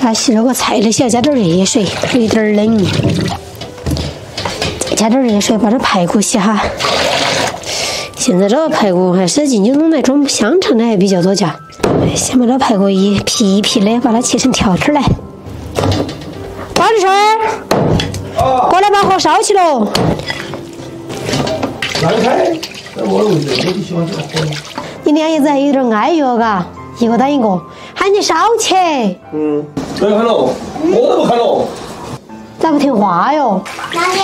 这洗了个菜的，需要加点热水，有点冷。再加点热水，把这排骨洗哈。现在这个排骨还是进去弄那种香肠的还比较多家。先把这排骨一皮一皮的，把它切成条条来。王律师，过来把火烧起喽。让开，我的位置，我就喜欢这个火。你两爷子还有点爱哟，嘎，一个打一个，喊你烧起。没看喽，我都不看喽。咋不听话哟？哪里？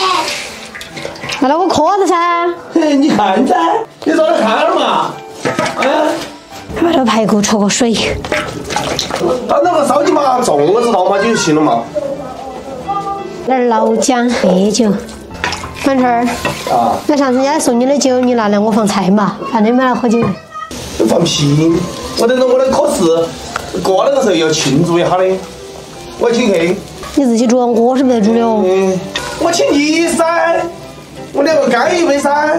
拿那个壳子噻。嘿，你看噻，你早点看了嘛。把这排骨焯个水。当那个烧鸡嘛，重了知道吗？就行了嘛。点老姜、白酒。满成儿，那上次人家送你的酒，你拿来我放菜嘛，反正没来喝酒。放屁！我等着我的考试过那个时候要庆祝一下的，我请客。你自己煮，我是不得煮的哦。我请你噻，我2个干一杯噻。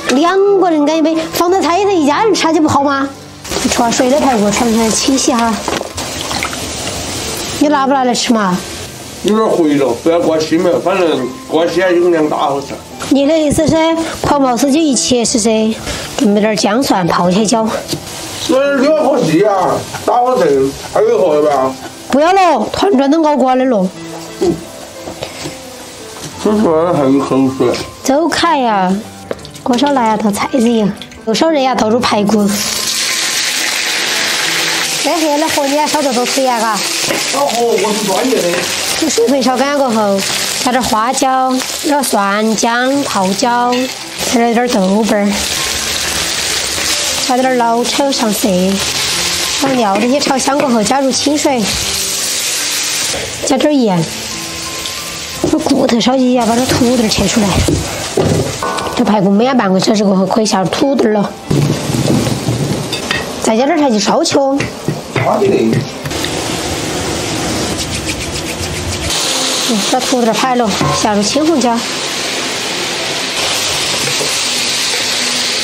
2个人干一杯，放在菜里头一家人吃就不好吗？焯下水的排骨盛出来清洗哈。你拿不拿来吃嘛？有点回了，不要挂西门，反正挂西还有2大好吃。你的意思是黄毛丝就一切是噻，准备点姜蒜泡起搅。这个可惜啊，打好阵，还有喝要不要？不要了，团转都熬过来了。吃出来还有口水。走开呀！锅烧来呀，倒菜子油，又烧热呀，倒入排骨。这黑的火你还烧得多脆呀，嘎？烧火我是专业的。这水分烧干过后，加点花椒，点蒜姜、泡椒，再来点豆瓣儿，加点老抽上色，把料这些炒香过后，加入清水，加点盐。这骨头烧起呀，把这土豆切出来。这排骨焖下半个小时过后，可以下入土豆了。再加点柴鸡烧去哦。好的嘞。把土豆拍了，下入青红椒，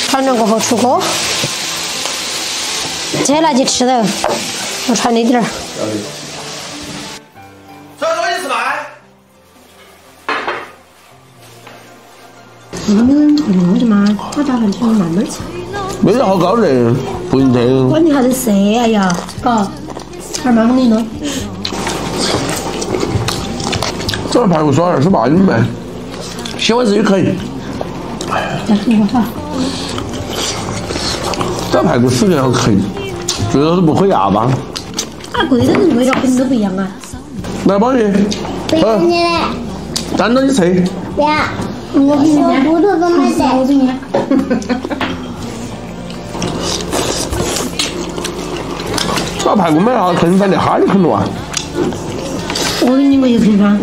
炒凉过后出锅。这些垃圾吃的，我传你点儿。再说一次来。我的妈！我打饭吃慢慢吃。没得好高热，不用这个。管你啥子色呀？嘎，还慢慢给你弄。这个排骨爽28斤卖，喜欢自己可以。再吃一个哈。这排骨使劲好可以，最多是不回牙吧？啊，贵的人味道肯定都不一样啊。来鲍鱼，不要你嘞！沾着你吃。不要，我骨头都没得。我给你。这排骨买啥啃饭的哈就啃了啊？我给你个一平方，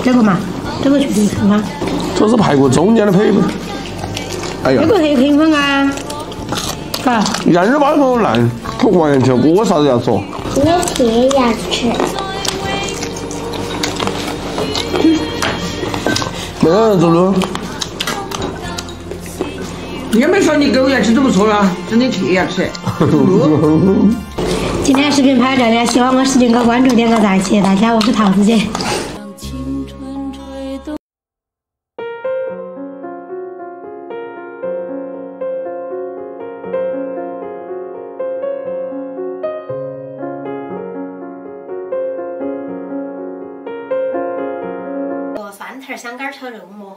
这个嘛，这个就1平方。这是排骨中间的配。哎呀，这个1平方啊，嘎。让人把口烂，我完全我啥子要说？我贴牙齿。没有人走路。你也没说你狗牙齿都不错了，整天贴牙齿。今天视频拍到这里，喜欢我视频给关注点个赞，谢谢大家，我是桃子姐。蒜苔香干炒肉末。